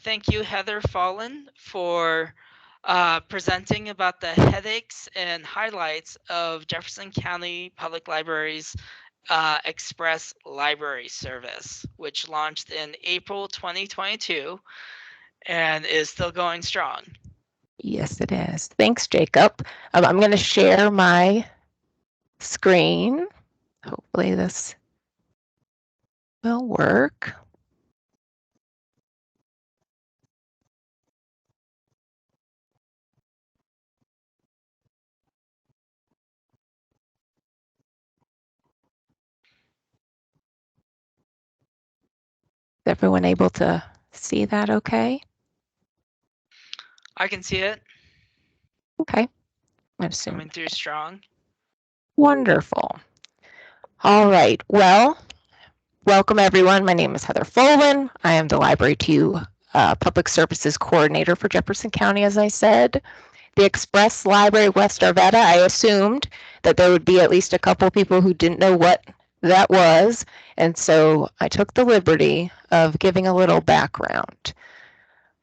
Thank you, Heather Folan, for presenting about the headaches and highlights of Jefferson County Public Library's Express Library Service, which launched in April 2022 and is still going strong. Yes, it is. Thanks, Jacob. I'm going to share my screen. Hopefully this will work. Is everyone able to see that okay? I can see it. Okay. I'm assuming. Coming through strong. Wonderful. All right. Well, welcome everyone. My name is Heather Folan. I am the Library 2 Public Services Coordinator for Jefferson County, as I said. The Express Library West Arvada, I assumed that there would be at least a couple people who didn't know what that was, and so I took the liberty of giving a little background.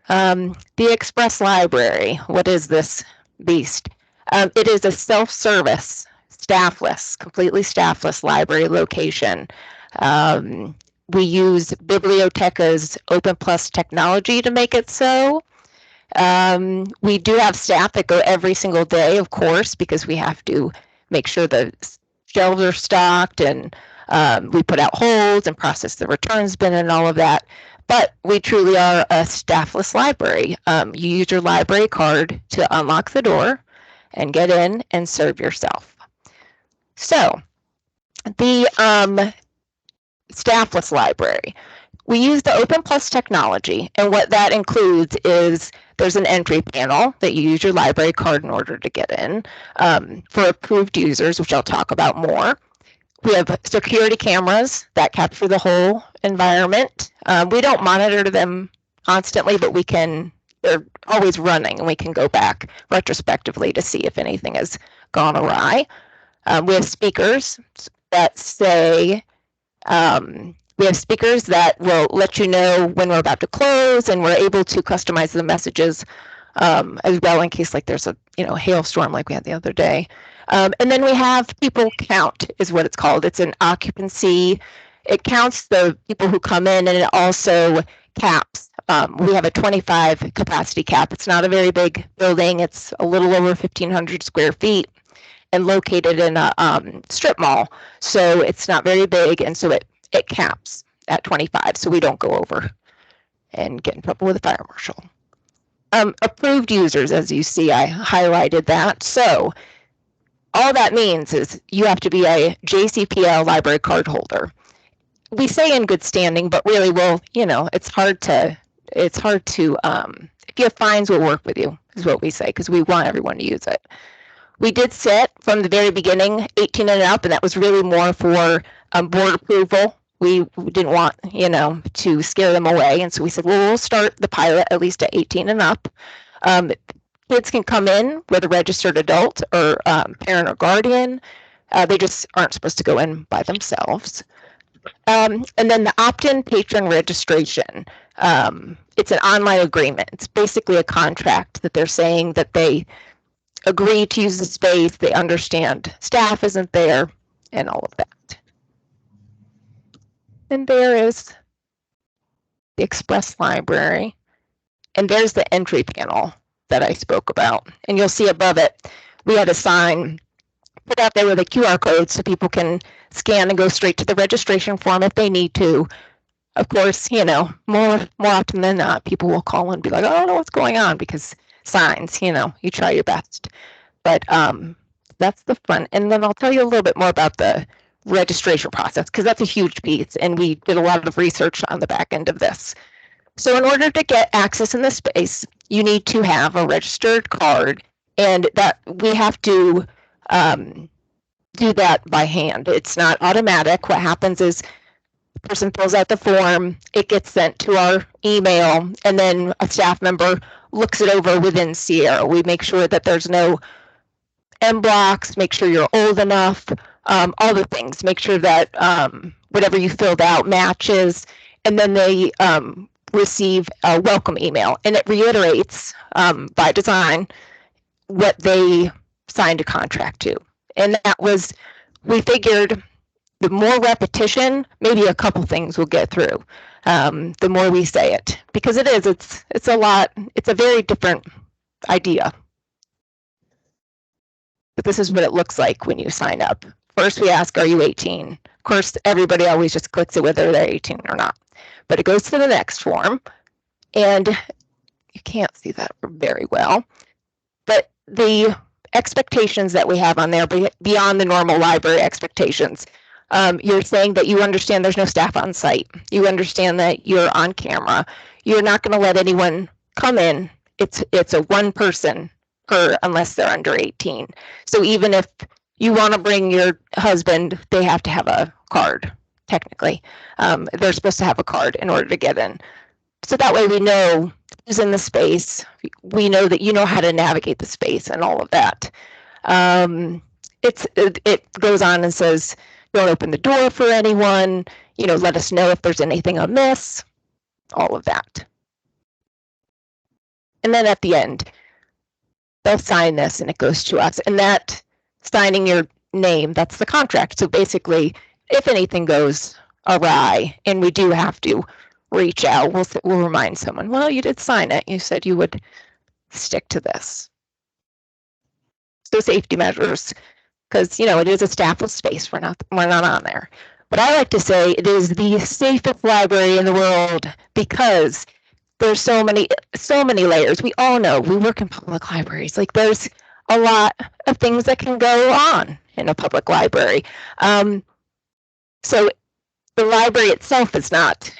The Express Library, what is this beast? It is a self-service, staffless, completely staffless library location. We use Biblioteca's Open Plus technology to make it so. We do have staff that go every single day, of course, because we have to make sure the shelves are stocked, and we put out holds and process the returns bin and all of that. But we truly are a staffless library. You use your library card to unlock the door and get in and serve yourself. So the staffless library. We use the Open Plus technology, and what that includes is there's an entry panel that you use your library card in order to get in for approved users, which I'll talk about more. We have security cameras that capture the whole environment. We don't monitor them constantly, but they're always running, and we can go back retrospectively to see if anything has gone awry. We have speakers that say, we have speakers that will let you know when we're about to close, and we're able to customize the messages as well in case like there's a hailstorm like we had the other day. And then we have people count is what it's called. It's an occupancy. It counts the people who come in, and it also caps. We have a 25 capacity cap. It's not a very big building. It's a little over 1,500 square feet and located in a strip mall. So it's not very big, and so it caps at 25, so we don't go over and get in trouble with the fire marshal. Approved users, as you see, I highlighted that. So all that means is you have to be a JCPL library card holder. We say in good standing, but really, well, it's hard to, if you have fines, we'll work with you, is what we say, because we want everyone to use it. We did set from the very beginning 18 and up, and that was really more for board approval. We didn't want, to scare them away. And so we said, well, we'll start the pilot at least at 18 and up. Kids can come in with a registered adult or parent or guardian. They just aren't supposed to go in by themselves. And then the opt-in patron registration. It's an online agreement. It's basically a contract that they're saying that they agree to use the space, they understand staff isn't there, and all of that. And there is the Express Library, and there's the entry panel that I spoke about. And you'll see above it, we had a sign put out there with a QR code so people can scan and go straight to the registration form if they need to. Of course, more often than not, people will call and be like, oh, I don't know what's going on, because signs, you try your best. But that's the fun. And then I'll tell you a little bit more about the registration process, because that's a huge piece, and we did a lot of research on the back end of this. So in order to get access in this space, you need to have a registered card, and that we have to do that by hand. It's not automatic. What happens is the person fills out the form, it gets sent to our email, and then a staff member looks it over within Sierra. We make sure that there's no M blocks, make sure you're old enough, all the things, make sure that whatever you filled out matches, and then we receive a welcome email, and it reiterates by design what they signed a contract to. And that was, we figured the more repetition, maybe a couple things will get through. The more we say it, because it's a lot, it's a very different idea. But this is what it looks like when you sign up. First, we ask, are you 18? Of course, everybody always just clicks it whether they're 18 or not. But it goes to the next form, and you can't see that very well. But the expectations that we have on there, beyond the normal library expectations, you're saying that you understand there's no staff on site. You understand that you're on camera. You're not going to let anyone come in. It's a one person unless they're under 18. So even if you want to bring your husband, they have to have a card, technically. They're supposed to have a card in order to get in. So that way we know who's in the space. We know that you know how to navigate the space and all of that. It goes on and says, don't open the door for anyone, let us know if there's anything amiss, all of that. And then at the end, they'll sign this and it goes to us. And that signing your name, that's the contract. So basically, if anything goes awry and we do have to reach out, we'll remind someone, well, you did sign it. You said you would stick to this. So safety measures, because it is a staffless space. We're not on there. But I like to say it is the safest library in the world because there's so many layers. We all know we work in public libraries. Like there's a lot of things that can go on in a public library. So the library itself is not,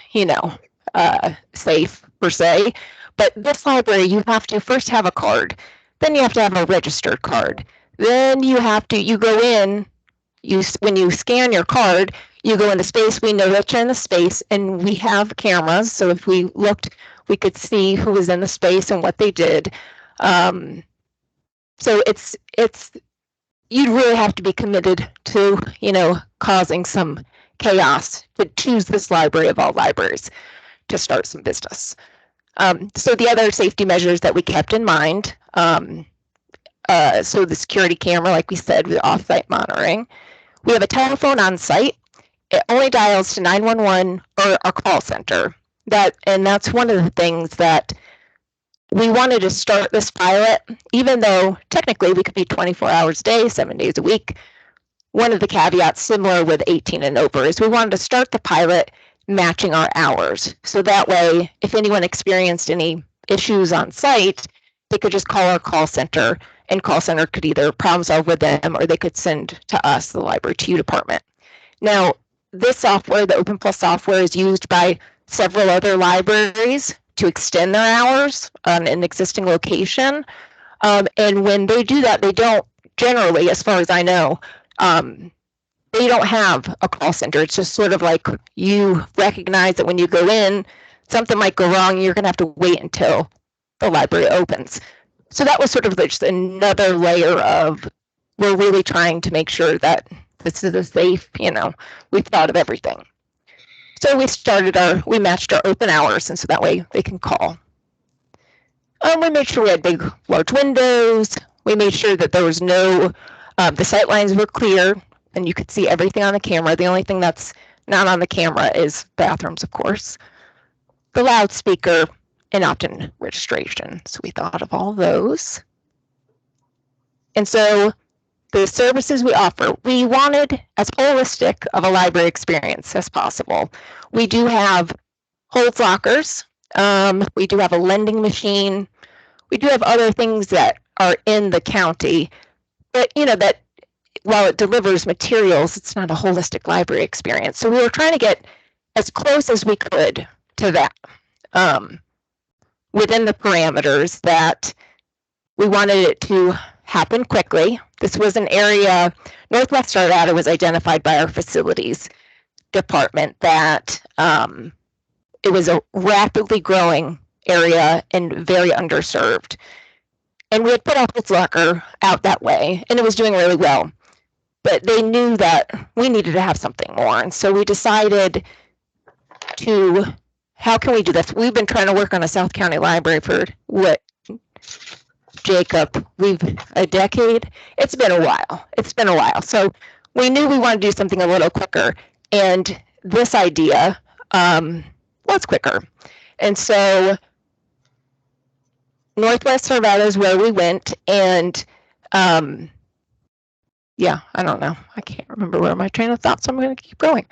safe per se. But this library, you have to first have a card. Then you have to have a registered card. Then you go in, when you scan your card, you go into space, we know that you're in the space, and we have cameras. So if we looked, we could see who was in the space and what they did. So you'd really have to be committed to, causing some chaos to choose this library of all libraries to start some business. So the other safety measures that we kept in mind, so the security camera, like we said, with off-site monitoring. We have a telephone on site. It only dials to 911 or our call center. That's one of the things that we wanted to start this pilot, even though technically we could be 24 hours a day, 7 days a week. One of the caveats similar with 18 and over is we wanted to start the pilot matching our hours. So that way, if anyone experienced any issues on site, they could just call our call center, and call center could either problem solve with them or they could send to us, the library TU department. Now, this software, the OpenPlus software, is used by several other libraries to extend their hours on an existing location. And when they do that, they don't generally, as far as I know, they don't have a call center. It's just sort of like you recognize that when you go in, something might go wrong, you're going to have to wait until the library opens. So that was sort of just another layer of, we're really trying to make sure that this is a safe, we've thought of everything. So we matched our open hours, and so that way they can call. We made sure we had big, large windows. We made sure that there was the sight lines were clear, and you could see everything on the camera. The only thing that's not on the camera is bathrooms, of course. The loudspeaker, and opt-in registration. So we thought of all those. And so the services we offer, we wanted as holistic of a library experience as possible. We do have Holds lockers. We do have a lending machine. We do have other things that are in the county, but that while it delivers materials, it's not a holistic library experience. So we were trying to get as close as we could to that. Within the parameters that we wanted it to happen quickly. This was an area, Northwest Arvada was identified by our facilities department that it was a rapidly growing area and very underserved. And we had put our Holds locker out that way, and it was doing really well. But they knew that we needed to have something more. And so we decided to how can we do this? We've been trying to work on a South County library for what, Jacob, a decade. It's been a while. So we knew we wanted to do something a little quicker, and this idea was quicker. And so Northwest Arvada is where we went, and yeah, I don't know. I can't remember where my train of thought, so I'm going to keep going.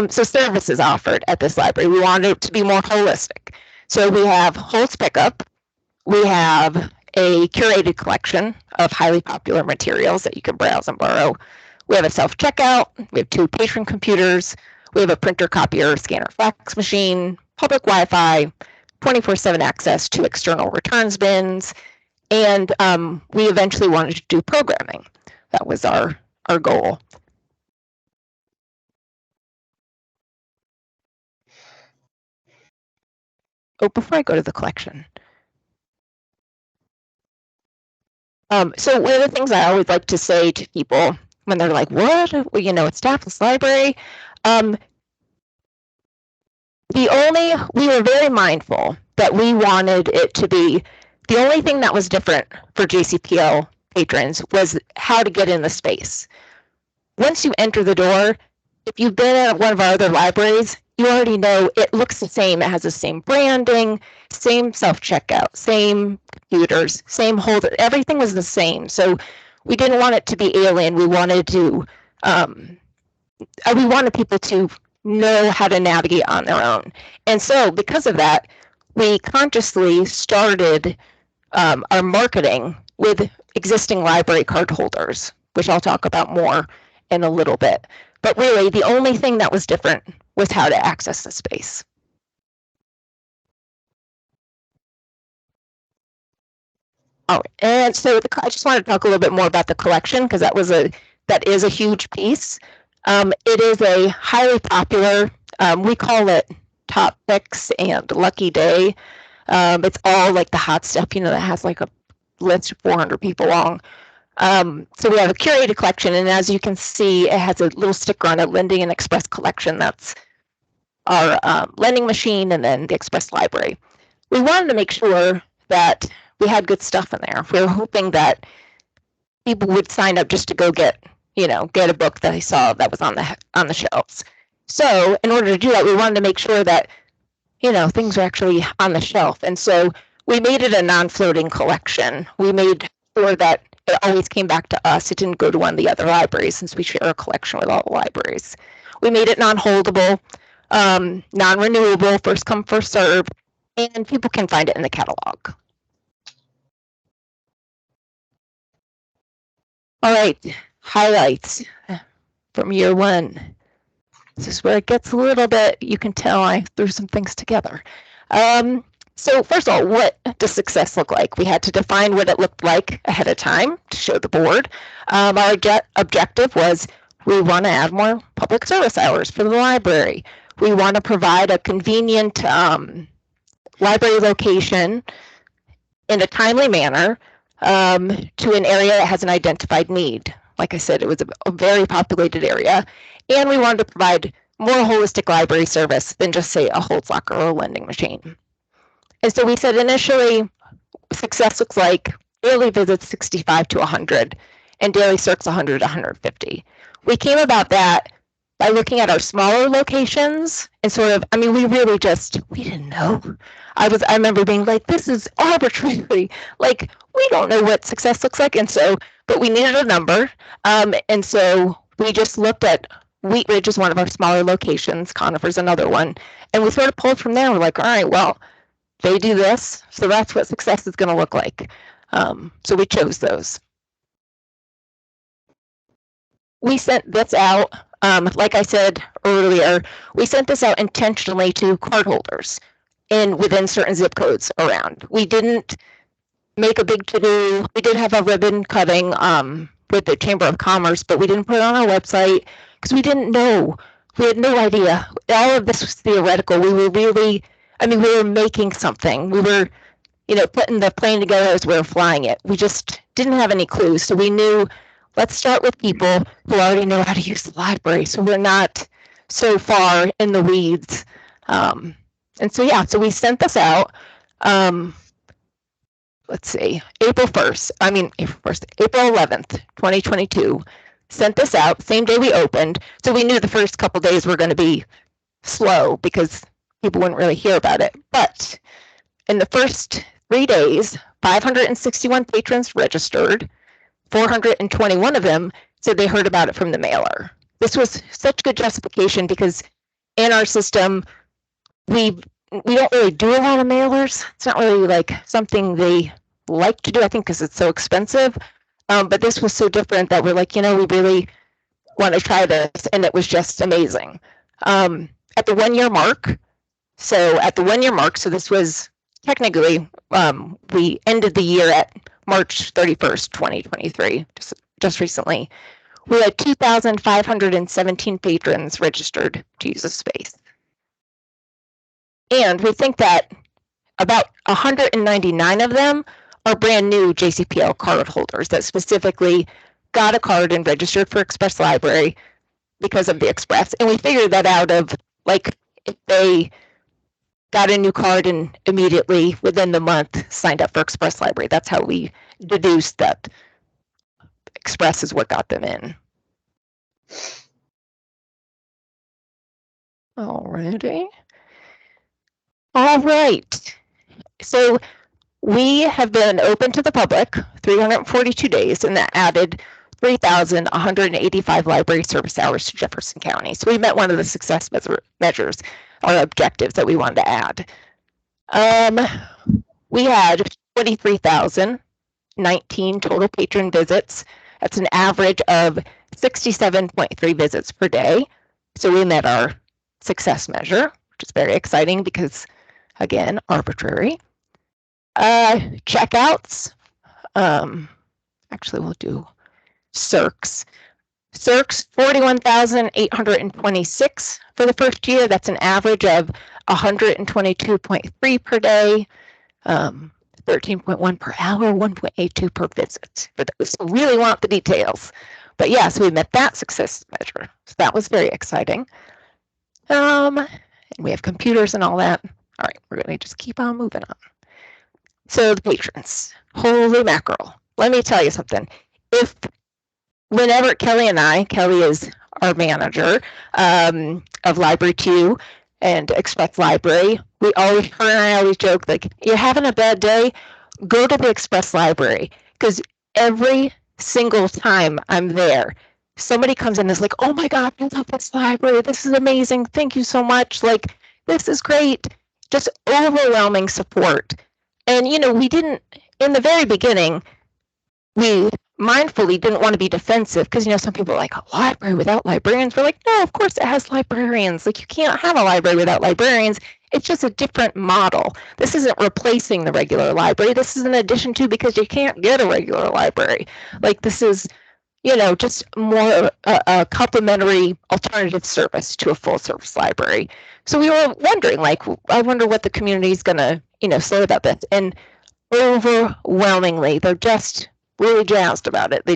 So services offered at this library. We wanted it to be more holistic. So we have Holtz Pickup. We have a curated collection of highly popular materials that you can browse and borrow. We have a self-checkout. We have 2 patron computers. We have a printer, copier, scanner, fax machine, public Wi-Fi, 24/7 access to external returns bins, and we eventually wanted to do programming. That was our goal. Oh, before I go to the collection. So one of the things I always like to say to people when they're like, what? Well, you know, it's staffless library. We were very mindful that we wanted it to be, the only thing that was different for JCPL patrons was how to get in the space. Once you enter the door, if you've been at one of our other libraries, you already know it looks the same. It has the same branding, same self-checkout, same computers, same holder. Everything was the same. So we didn't want it to be alien. We wanted to, we wanted people to know how to navigate on their own. And so because of that, we consciously started our marketing with existing library card holders, which I'll talk about more in a little bit. But really, the only thing that was different was how to access the space. Oh, and so I just wanted to talk a little bit more about the collection, because that is a huge piece. It is a highly popular, we call it Top Picks and Lucky Day. It's all like the hot stuff, you know, that has like a list of 400 people long. So we have a curated collection, and as you can see, it has a little sticker on it, Lending and Express Collection. That's our lending machine, and then the Express Library. We wanted to make sure that we had good stuff in there. We were hoping that people would sign up just to go get a book that they saw that was on the shelves. So in order to do that, we wanted to make sure that, things are actually on the shelf. And so we made it a non-floating collection. We made sure that it always came back to us. It didn't go to one of the other libraries, since we share a collection with all the libraries. We made it non-holdable, non-renewable, first come, first serve, and people can find it in the catalog. All right, highlights from year one. This is where it gets a little bit, you can tell I threw some things together. So first of all, what does success look like? We had to define what it looked like ahead of time to show the board. Our objective was we want to add more public service hours for the library. We want to provide a convenient library location in a timely manner to an area that has an identified need. Like I said, it was a very populated area. And we wanted to provide more holistic library service than just, say, a Holtz locker or a lending machine. And so we said initially, success looks like daily visits 65 to 100 and daily searches 100 to 150. We came about that by looking at our smaller locations and sort of, we really we didn't know. I remember being like, this is arbitrary. Like, we don't know what success looks like. And so, but we needed a number. And so we just looked at Wheat Ridge is one of our smaller locations, Conifer's another one. And we sort of pulled from there. We're like, all right, well, they do this, so that's what success is going to look like. So we chose those. We sent this out, like I said earlier, we sent this out intentionally to cardholders within certain zip codes around. We didn't make a big to-do. We did have a ribbon cutting with the Chamber of Commerce, but we didn't put it on our website because we didn't know. We had no idea. All of this was theoretical. We were really, we were making something. We were, putting the plane together as we were flying it. We just didn't have any clues. So we knew, let's start with people who already know how to use the library. So we're not so far in the weeds. And so, yeah, so we sent this out, let's see, April 11th, 2022, sent this out, same day we opened. So we knew the first couple days were going to be slow because people wouldn't really hear about it. But in the first 3 days, 561 patrons registered. 421 of them said they heard about it from the mailer. This was such good justification because in our system, we don't really do a lot of mailers. It's not really like something they like to do, I think, because it's so expensive. But this was so different that we're like, we really want to try this, and it was just amazing. At the 1 year mark, so this was technically, we ended the year at March 31st, 2023, just recently. We had 2,517 patrons registered to use the space. And we think that about 199 of them are brand new JCPL card holders that specifically got a card and registered for Express Library because of the Express. And we figured that out of, like, if they got a new card and immediately within the month signed up for Express Library. That's how we deduced that Express is what got them in. Alrighty. All right. So we have been open to the public 342 days, and that added 3,185 library service hours to Jefferson County. So we met one of the success measures or objectives that we wanted to add. We had 23,019 total patron visits. That's an average of 67.3 visits per day. So we met our success measure, which is very exciting because, again, arbitrary. Checkouts. Actually, we'll do circs. Circs, 41,826 for the first year. That's an average of 122.3 per day, 13.1 per hour, 1.82 per visit. For those who really want the details. But yes, we met that success measure. So that was very exciting. And we have computers and all that. All right, we're going to just keep on moving on. So the patrons, holy mackerel. Let me tell you something. Whenever Kelly is our manager of Library 2 and Express Library, her and I always joke, like, you're having a bad day, go to the Express Library. Because every single time I'm there, somebody comes in and is like, oh my God, I love this library. This is amazing. Thank you so much. Like, this is great. Just overwhelming support. And, we didn't, in the very beginning, we mindfully didn't want to be defensive because, some people are like, a library without librarians. We're like, no, of course it has librarians. Like, you can't have a library without librarians. It's just a different model. This isn't replacing the regular library. This is an addition to, because you can't get a regular library. Like, this is, just more a complementary alternative service to a full service library. So we were wondering, like, I wonder what the community is going to, say about this. And overwhelmingly, they're just really jazzed about it. They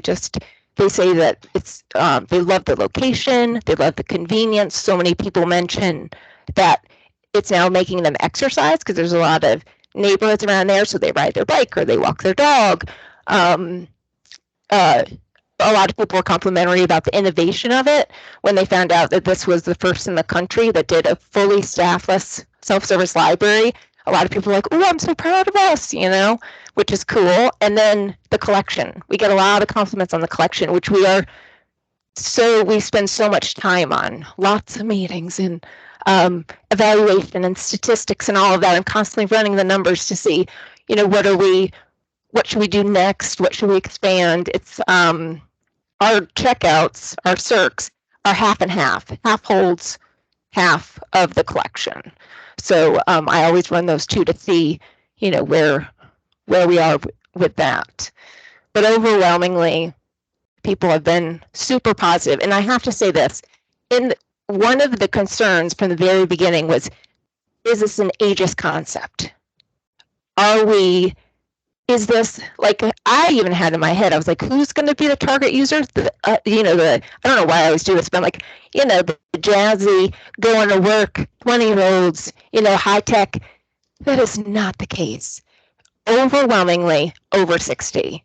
say that it's, they love the location, they love the convenience. So many people mention that it's now making them exercise because there's a lot of neighborhoods around there, so they ride their bike or they walk their dog. A lot of people were complimentary about the innovation of it when they found out that this was the first in the country that did a fully staffless self-service library. A lot of people were like, oh, I'm so proud of us, which is cool. And then the collection. We get a lot of compliments on the collection, which we spend so much time on. Lots of meetings and evaluation and statistics and all of that. I'm constantly running the numbers to see, what should we do next? What should we expand? It's our checkouts, our circs, are half and half. Half holds half of the collection. So I always run those two to see, where we are with that. But overwhelmingly, people have been super positive. And I have to say this, one of the concerns from the very beginning was, is this an ageist concept? Is this, like, I even had in my head, I was like, who's going to be the target user? I don't know why I always do this, but I'm like, the jazzy, going to work, 20-year-olds, high tech. That is not the case. Overwhelmingly over 60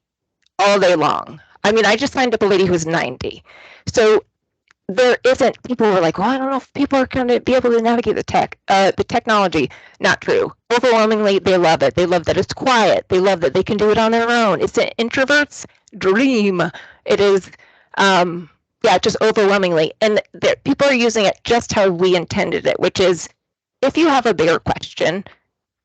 all day long. I mean, I just signed up a lady who was 90. So there isn't, people were like, well, I don't know if people are going to be able to navigate the technology. Not true. Overwhelmingly, they love it. They love that it's quiet. They love that they can do it on their own. It's an introvert's dream. It is, just overwhelmingly. And people are using it just how we intended it, which is, if you have a bigger question,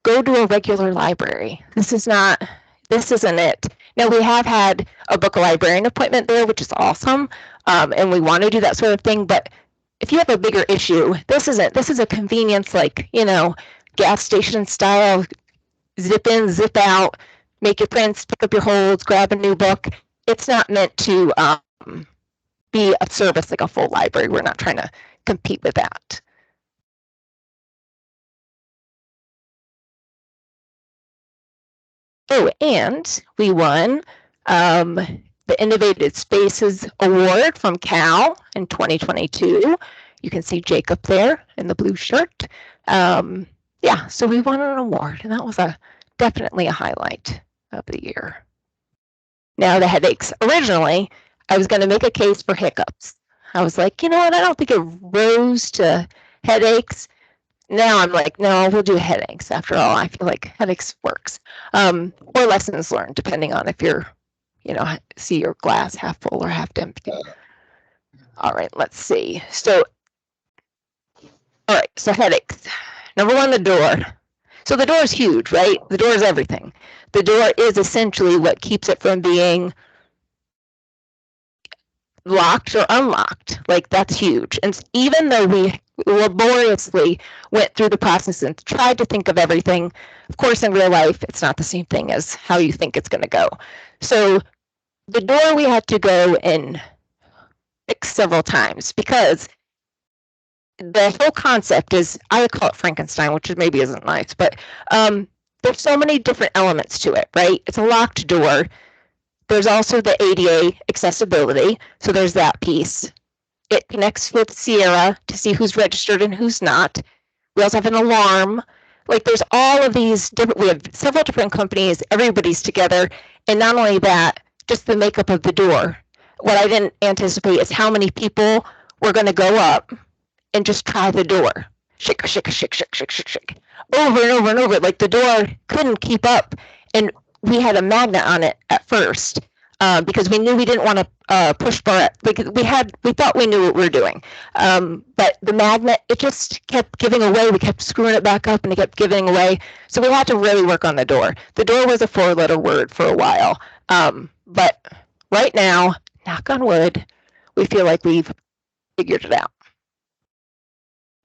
go to a regular library. This isn't it. Now, we have had a book librarian appointment there, which is awesome, and we want to do that sort of thing. But if you have a bigger issue, this is a convenience, like, gas station style, zip in, zip out, make your prints, pick up your holds, grab a new book. It's not meant to be a service like a full library. We're not trying to compete with that. Oh, and we won the Innovative Spaces Award from Cal in 2022. You can see Jacob there in the blue shirt. So we won an award, and that was definitely a highlight of the year. Now, the headaches. Originally, I was going to make a case for hiccups. I was like, you know what, I don't think it rose to headaches. Now I'm like, no, we'll do headaches. After all, I feel like headaches works. Or lessons learned, depending on if you're, see your glass half full or half empty. All right, let's see. So headaches. Number one, the door. So the door is huge, right? The door is everything. The door is essentially what keeps it from being locked or unlocked. Like, that's huge. And even though we laboriously went through the process and tried to think of everything, of course, in real life, it's not the same thing as how you think it's going to go. So the door we had to go and fix several times, because the whole concept is, I would call it Frankenstein, which maybe isn't nice, but there's so many different elements to it, right? It's a locked door. There's also the ADA accessibility, so there's that piece. It connects with Sierra to see who's registered and who's not. We also have an alarm. Like, there's all of these different, we have several different companies, everybody's together. And not only that, just the makeup of the door. What I didn't anticipate is how many people were going to go up and just try the door. Shake, shake, shake, shake, shake, shake, shake. Over and over and over. Like, the door couldn't keep up. And we had a magnet on it at first. Because we knew we didn't want to push bar. We thought we knew what we were doing, but the magnet, it just kept giving away. We kept screwing it back up, and it kept giving away. So we had to really work on the door. The door was a 4-letter word for a while, but right now, knock on wood, we feel like we've figured it out.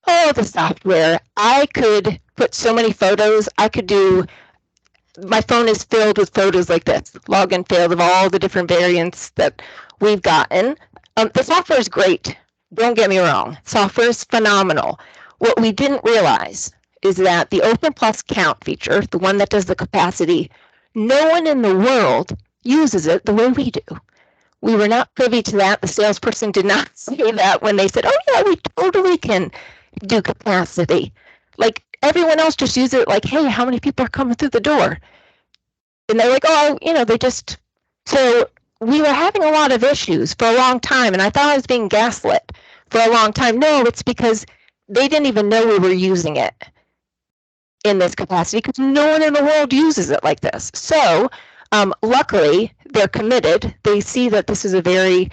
Oh, the software! I could put so many photos. My phone is filled with photos like this, login field of all the different variants that we've gotten. The software is great. Don't get me wrong. Software is phenomenal. What we didn't realize is that the Open Plus count feature, the one that does the capacity, no one in the world uses it the way we do. We were not privy to that. The salesperson did not say that when they said, oh yeah, we totally can do capacity. Like, everyone else just uses it like, hey, how many people are coming through the door? And they're like, oh, they just... So we were having a lot of issues for a long time, and I thought I was being gaslit for a long time. No, it's because they didn't even know we were using it in this capacity, because no one in the world uses it like this. So luckily, they're committed. They see that this is a very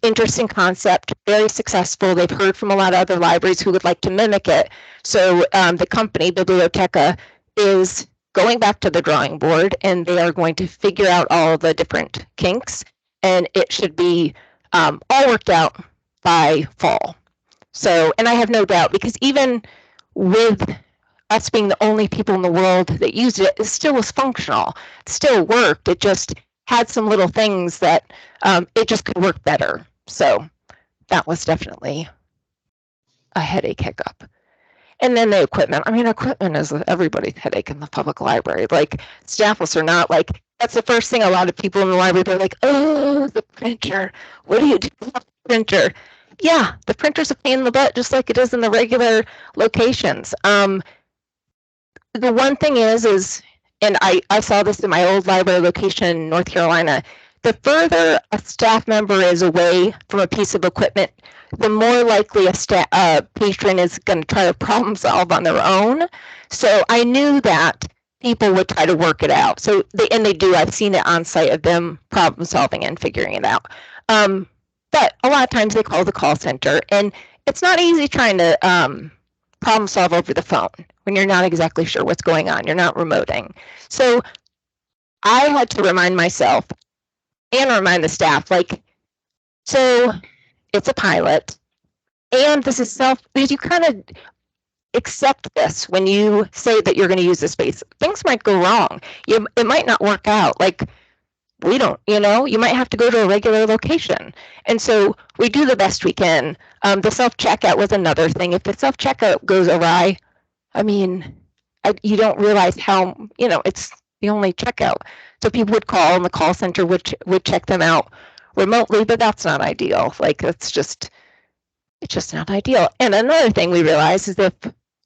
interesting concept, very successful. They've heard from a lot of other libraries who would like to mimic it. So the company, Biblioteca, is going back to the drawing board, and they are going to figure out all the different kinks, and it should be all worked out by fall. So, and I have no doubt, because even with us being the only people in the world that used it, it still was functional. It still worked. It just had some little things that it just could work better. So that was definitely a headache hiccup. And then the equipment. I mean, equipment is everybody's headache in the public library. Like, staffless or not, like, That's the first thing a lot of people in the library, they're like, oh, the printer. What do you do with the printer? Yeah, the printer's a pain in the butt, just like it is in the regular locations. The one thing is, and I saw this in my old library location in North Carolina, the further a staff member is away from a piece of equipment, the more likely a patron is going to try to problem solve on their own. So I knew that people would try to work it out. So they do. I've seen it on site of them problem solving and figuring it out. But a lot of times they call the call center, and it's not easy trying to problem solve over the phone when you're not exactly sure what's going on. You're not remoting. So I had to remind myself and remind the staff, like, so it's a pilot, and this is because you kind of accept this when you say that you're going to use the space. Things might go wrong. It might not work out. Like, we don't, you might have to go to a regular location. And so we do the best we can. The self-checkout was another thing. If the self-checkout goes awry, I mean, you don't realize how, it's the only checkout. So people would call and the call center would check them out remotely, but that's not ideal. Like, it's just not ideal. And another thing we realized is if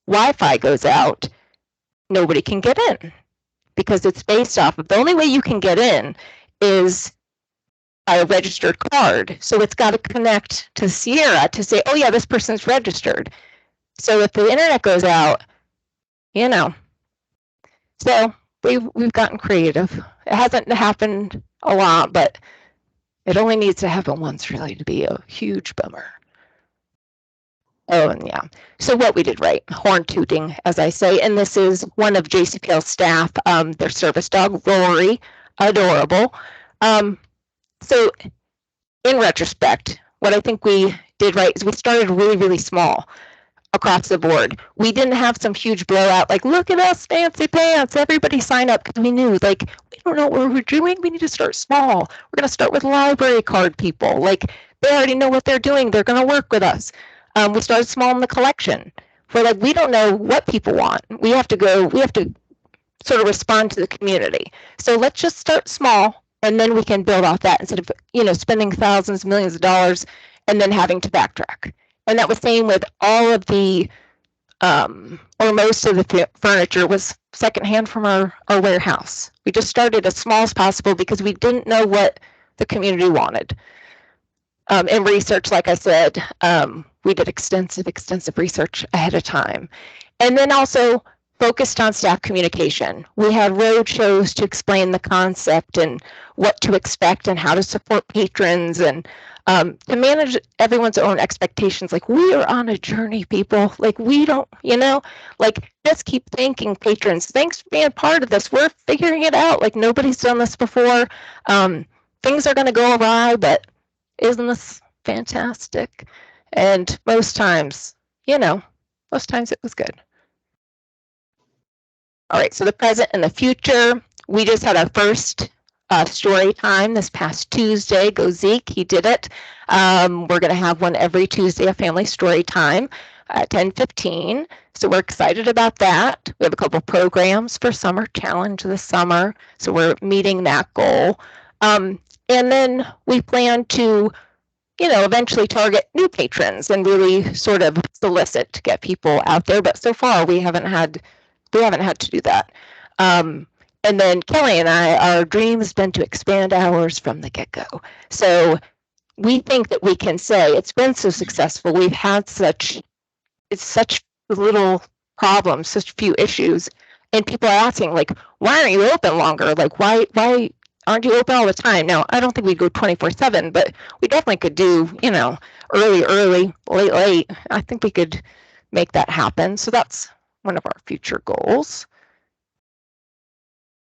Wi-Fi goes out, nobody can get in because it's based off of the only way you can get in is by a registered card. So it's got to connect to Sierra to say, oh yeah, this person's registered. So if the internet goes out, so we've gotten creative. It hasn't happened a lot, but it only needs to happen once really to be a huge bummer. Oh, and yeah. So what we did right, horn tooting, as I say, and this is one of JCPL staff, their service dog, Rory, adorable. So in retrospect, what I think we did right is we started really, really small across the board. We didn't have some huge blowout, like, look at us, fancy pants, everybody sign up, because we knew, like, we don't know what we're doing, we need to start small. We're going to start with library card people. Like, they already know what they're doing, they're going to work with us. We started small in the collection. We're like, we don't know what people want. We have to sort of respond to the community. So let's just start small, and then we can build off that instead of, spending thousands, millions of dollars, and then having to backtrack. And that was same with all of the, or most of the furniture was secondhand from our warehouse. We just started as small as possible because we didn't know what the community wanted. In research, like I said, we did extensive research ahead of time. And then also focused on staff communication. We had road shows to explain the concept and what to expect and how to support patrons and to manage everyone's own expectations. Like, we are on a journey, people. Like, we don't, like, just keep thanking patrons. Thanks for being part of this. We're figuring it out. Like, nobody's done this before. Things are going to go awry, but isn't this fantastic? And most times it was good. All right, so the present and the future. We just had our first story time this past Tuesday. Go Zeke, he did it. We're going to have one every Tuesday, a family story time at 10:15. So we're excited about that. We have a couple programs for Summer Challenge this summer, so we're meeting that goal. And then we plan to, eventually target new patrons and really sort of solicit to get people out there. But so far we haven't had to do that. And then Kelly and our dream has been to expand hours from the get-go. So we think that we can say it's been so successful. We've had such little problems, such few issues, and people are asking, like, why aren't you open longer? Like, why aren't you open all the time? Now, I don't think we'd go 24/7, but we definitely could do, early, late. I think we could make that happen. So that's one of our future goals.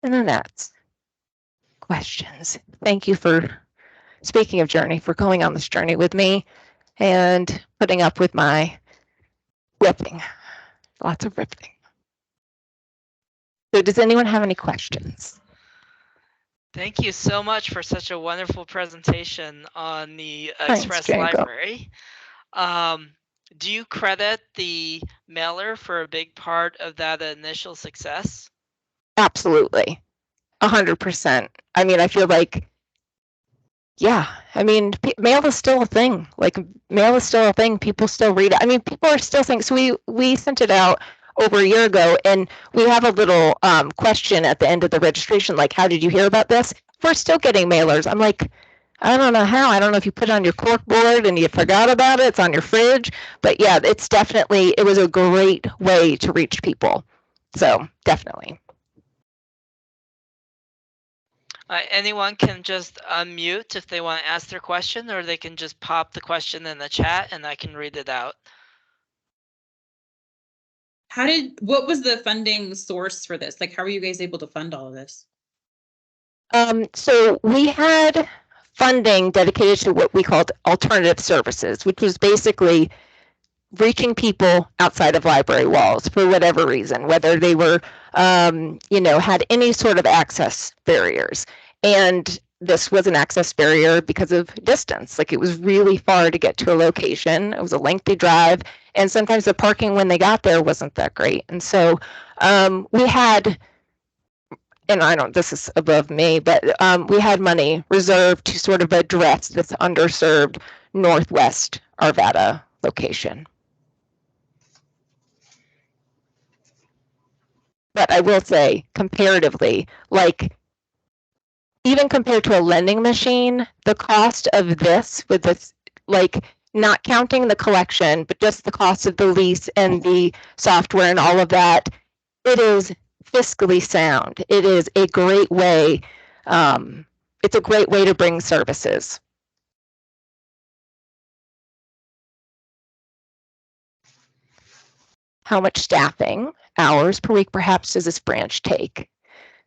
And then that's questions. Thank you for, speaking of journey, for going on this journey with me and putting up with my ripping. Lots of ripping. So does anyone have any questions? Thank you so much for such a wonderful presentation on the Thanks, Express Janko. Library. Do you credit the mailer for a big part of that initial success? Absolutely. 100%. I mean, I feel like, yeah, I mean, mail is still a thing. Like, mail is still a thing. People still read it. I mean, people are still saying, so we sent it out over a year ago, and we have a little question at the end of the registration, like, how did you hear about this? We're still getting mailers. I'm like, I don't know how. I don't know if you put it on your cork board and you forgot about it. It's on your fridge. But yeah, it's definitely, it was a great way to reach people. So definitely. Anyone can just unmute if they want to ask their question, or they can just pop the question in the chat and I can read it out. What was the funding source for this? Like, how were you guys able to fund all of this? So we had funding dedicated to what we called alternative services, which was basically reaching people outside of library walls for whatever reason, whether they were, had any sort of access barriers. And this was an access barrier because of distance. Like, it was really far to get to a location. It was a lengthy drive. And sometimes the parking when they got there wasn't that great. And so we had, and this is above me, but we had money reserved to sort of address this underserved Northwest Arvada location. But I will say, comparatively, like, even compared to a lending machine, the cost of this, with this, like, not counting the collection, but just the cost of the lease and the software and all of that, it is fiscally sound. It is a great way. It's a great way to bring services. How much staffing hours per week perhaps does this branch take?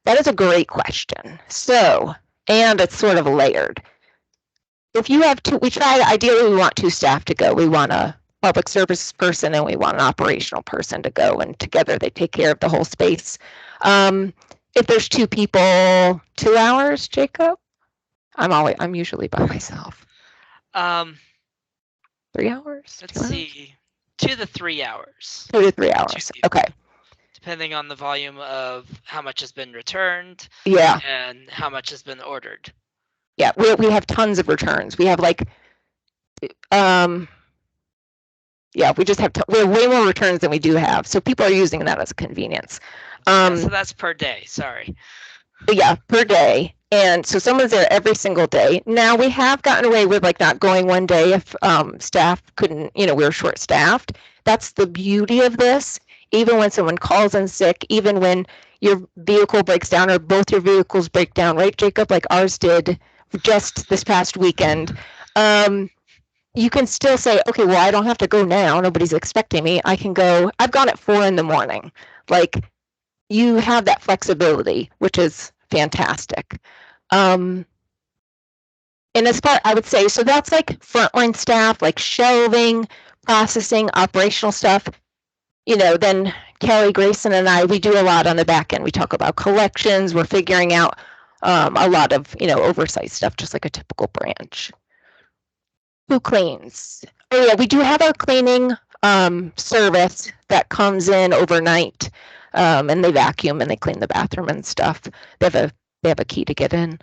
That is a great question. So, and it's sort of layered. If you have ideally we want 2 staff to go. We want a public service person and we want an operational person to go, and together they take care of the whole space. If there's 2 people, 2 hours, Jacob? I'm usually by myself. 3 hours? Let's see. 2 to 3 hours. 2 to 3 hours. Okay. Depending on the volume of how much has been returned. Yeah. And how much has been ordered. Yeah, we have tons of returns. We have like, we have way more returns than we do have. So people are using that as a convenience. So that's per day. Sorry. Yeah, per day. And so someone's there every single day. Now we have gotten away with like not going one day if staff couldn't, we were short staffed. That's the beauty of this. Even when someone calls in sick, even when your vehicle breaks down or both your vehicles break down, right, Jacob? Like ours did just this past weekend. You can still say, okay, well, I don't have to go now. Nobody's expecting me. I can go. I've gone at 4 a.m. Like, you have that flexibility, which is fantastic. And as far, I would say, so that's like frontline staff, like shelving, processing, operational stuff. Then Kelly, Grayson, and I, we do a lot on the back end. We talk about collections. We're figuring out a lot of, oversight stuff, just like a typical branch. Who cleans? Oh yeah, we do have our cleaning service that comes in overnight, and they vacuum and they clean the bathroom and stuff. They have a key to get in.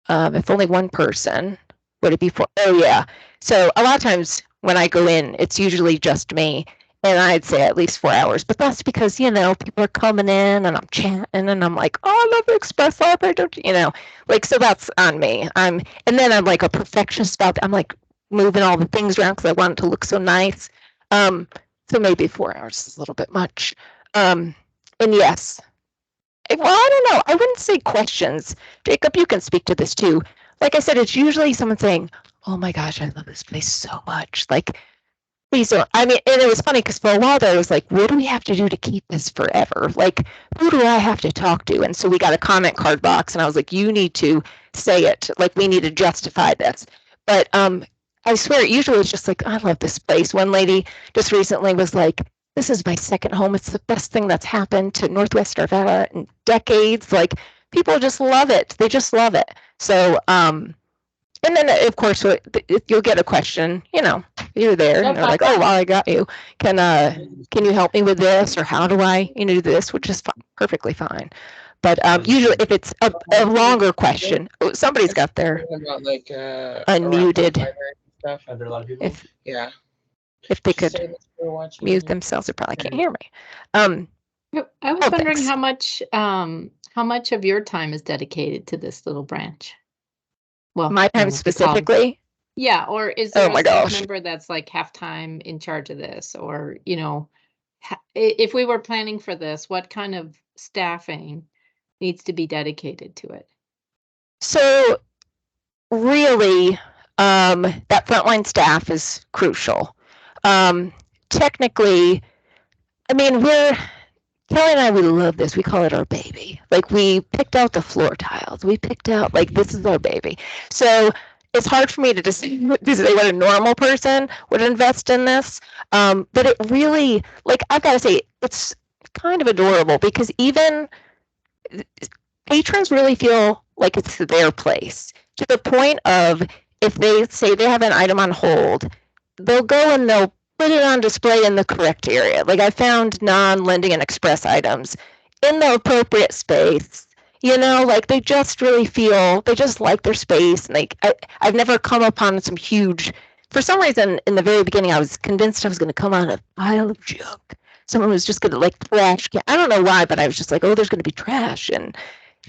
If only one person, would it be 4? Oh yeah. So a lot of times when I go in, it's usually just me, and I'd say at least 4 hours. But that's because people are coming in and I'm chatting and I'm like, oh, I love the Express Library, so that's on me. And then I'm like a perfectionist about. I'm like moving all the things around because I want it to look so nice. So maybe 4 hours is a little bit much. And yes. Well, I don't know. I wouldn't say questions. Jacob, you can speak to this too. Like I said, it's usually someone saying, oh my gosh, I love this place so much. Like, please don't. I mean, and it was funny because for a while there, I was like, what do we have to do to keep this forever? Like, who do I have to talk to? And so we got a comment card box, and I was like, you need to say it. Like, we need to justify this. But I swear, usually it's just like, I love this place. One lady just recently was like, this is my second home. It's the best thing that's happened to Northwest Arvada in decades. Like, people just love it. They just love it. So, and then of course you'll get a question. You're there, and they're like, "Oh, well, I got you. Can you help me with this, or how do I, do this?" Which is fun. perfectly fine. But usually if it's a longer question, somebody's got their about like unmuted. Stuff. Are there a lot of people? If they could mute themselves, they probably can't hear me. I was wondering thanks. how much of your time is dedicated to this little branch? Well, My time specifically? Yeah, or is there a staff member that's like half-time in charge of this? Or, if we were planning for this, what kind of staffing needs to be dedicated to it? So really, that frontline staff is crucial. Technically, I mean, Kelly and I, we love this. We call it our baby. Like, we picked out the floor tiles. We picked out, like, this is our baby. So it's hard for me to just say what a normal person would invest in this. But it really, like, I've got to say, it's kind of adorable because even patrons really feel like it's their place, to the point of if they say they have an item on hold, they'll go and they'll put it on display in the correct area. Like, I found non-lending and express items in the appropriate space. Like, they just really feel, they just like their space. And I've never come upon some huge, for some reason, in the very beginning, I was convinced I was going to come on a pile of junk. Someone was just going to, like, trash. I don't know why, but I was just like, oh, there's going to be trash. And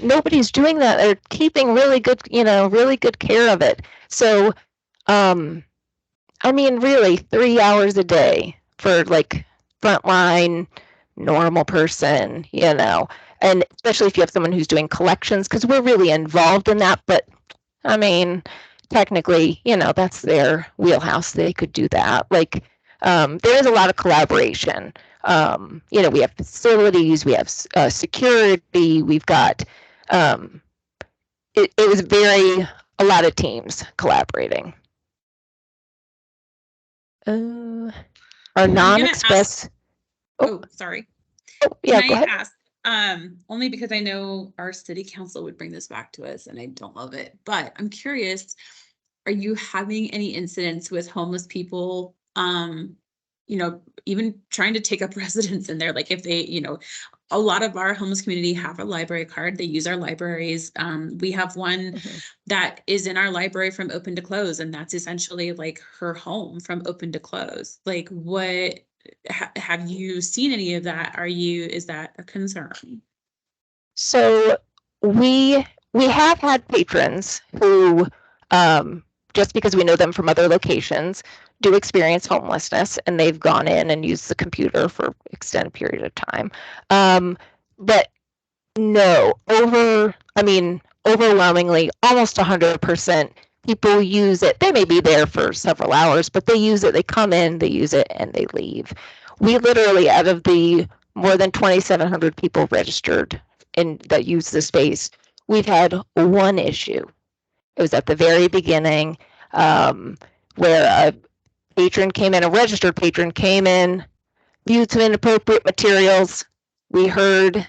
nobody's doing that. They're keeping really good care of it. So, I mean, really, 3 hours a day for, like, frontline, normal person, and especially if you have someone who's doing collections, because we're really involved in that. But, I mean, technically, that's their wheelhouse. They could do that. Like, there is a lot of collaboration. We have facilities, we have security, we've got, it was a lot of teams collaborating. Our non-express. Sorry. Yeah, Can go I ahead. ask, only because I know our city council would bring this back to us and I don't love it, but I'm curious, are you having any incidents with homeless people, even trying to take up residence in there? Like, if they, a lot of our homeless community have a library card. They use our libraries. We have one that is in our library from open to close, and that's essentially like her home from open to close. Like, what have you seen any of that? Is that a concern? So we have had patrons who, just because we know them from other locations, do experience homelessness, and they've gone in and used the computer for extended period of time. But no, overwhelmingly, almost 100%, people use it. They may be there for several hours, but they use it. They come in, they use it, and they leave. We literally, out of the more than 2,700 people registered that use the space, we've had one issue. It was at the very beginning, where a registered patron came in, viewed some inappropriate materials. We heard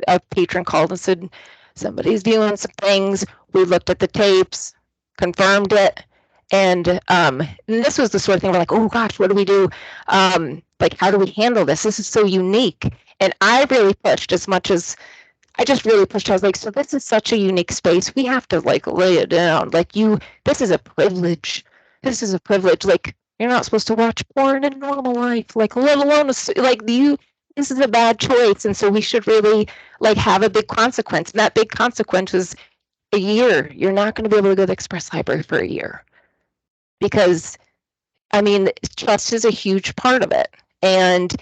a patron called and said, somebody's viewing some things. We looked at the tapes, confirmed it. And this was the sort of thing we're like, oh gosh, what do we do? Like, how do we handle this? This is so unique. And I really pushed I was like, so this is such a unique space. We have to, like, lay it down. Like, this is a privilege. This is a privilege. Like, you're not supposed to watch porn in normal life, like, let alone, this is a bad choice. And so we should really, like, have a big consequence. And that big consequence is a year. You're not going to be able to go to the Express Library for a year. Because, I mean, trust is a huge part of it. And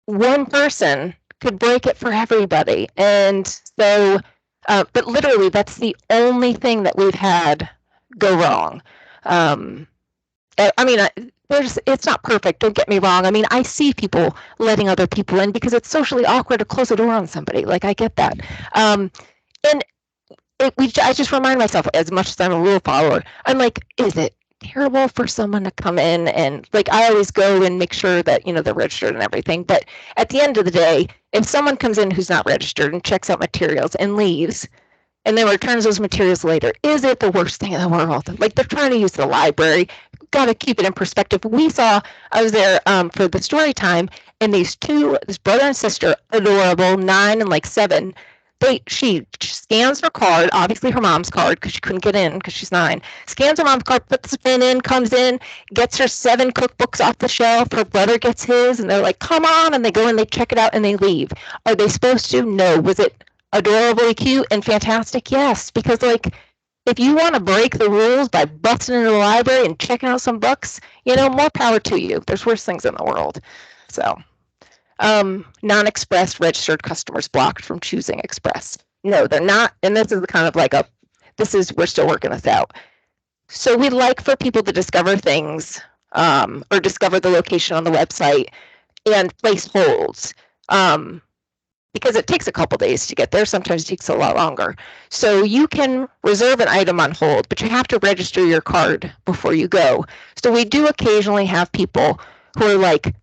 one person could break it for everybody. And so, but literally, that's the only thing that we've had go wrong. I mean, it's not perfect, don't get me wrong. I mean, I see people letting other people in because it's socially awkward to close the door on somebody. Like, I get that. And I just remind myself, as much as I'm a rule follower, I'm like, is it terrible for someone to come in? And, like, I always go and make sure that, they're registered and everything. But at the end of the day, if someone comes in who's not registered and checks out materials and leaves, and then returns those materials later, is it the worst thing in the world? Like, they're trying to use the library. Got to keep it in perspective. I was there for the story time, And this brother and sister, adorable, 9 and like 7, she scans her card, obviously her mom's card, because she couldn't get in because she's 9, scans her mom's card, puts the pin in, comes in, gets her 7 cookbooks off the shelf, her brother gets his, and they're like, come on, and they go and they check it out and they leave. Are they supposed to? No. Was it adorably cute and fantastic? Yes, because like, if you want to break the rules by busting into the library and checking out some books, more power to you. There's worse things in the world. So, non-express registered customers blocked from choosing express. No, they're not. And this is kind of like we're still working this out. So we'd like for people to discover things or discover the location on the website and place holds. Because it takes a couple days to get there. Sometimes it takes a lot longer. So you can reserve an item on hold, but you have to register your card before you go. So we do occasionally have people who are like,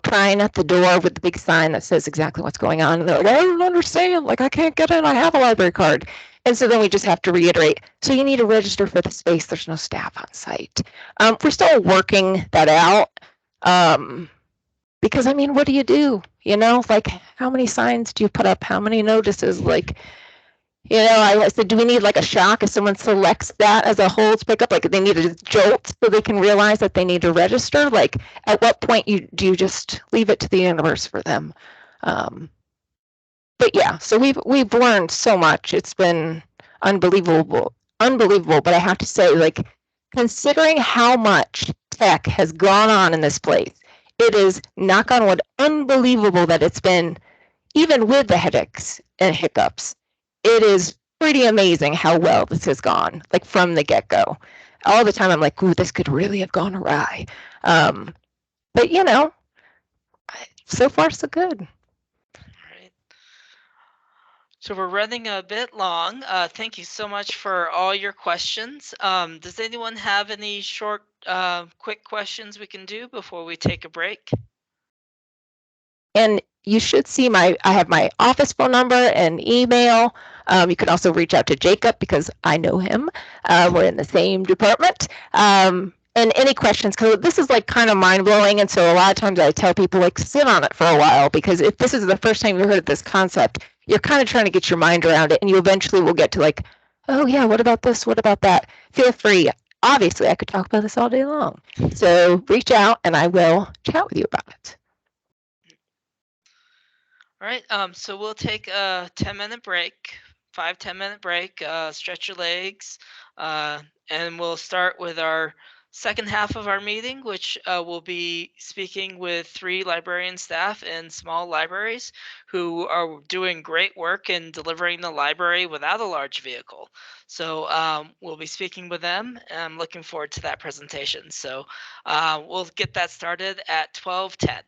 trying at the door with the big sign that says exactly what's going on. And they're like, I don't understand. Like, I can't get in. I have a library card. And so then we just have to reiterate. So you need to register for the space. There's no staff on site. We're still working that out. Because, what do you do? Like, how many signs do you put up? How many notices? Like, I said, do we need like a shock if someone selects that as a holds pickup? Like, they need a jolt so they can realize that they need to register? Like, at what point do you just leave it to the universe for them? But yeah, so we've learned so much. It's been unbelievable. But I have to say, like, considering how much tech has gone on in this place, it is, knock on wood, unbelievable that it's been, even with the headaches and hiccups, it is pretty amazing how well this has gone, like from the get-go. All the time I'm like, ooh, this could really have gone awry. But so far so good. Right. So we're running a bit long. Thank you so much for all your questions. Does anyone have any short, quick questions we can do before we take a break? And you should see I have my office phone number and email. You can also reach out to Jacob because I know him. We're in the same department. And any questions, because this is like kind of mind-blowing. And so a lot of times I tell people, like, sit on it for a while, because if this is the first time you heard this concept, you're kind of trying to get your mind around it, and you eventually will get to like, oh yeah, what about this? What about that? Feel free. Obviously, I could talk about this all day long. So reach out and I will chat with you about it. All right, so we'll take a 10-minute break, 5-10 minute break, stretch your legs, and we'll start with our second half of our meeting, which will be speaking with 3 librarian staff in small libraries who are doing great work in delivering the library without a large vehicle. So we'll be speaking with them, and I'm looking forward to that presentation. So we'll get that started at 12:10.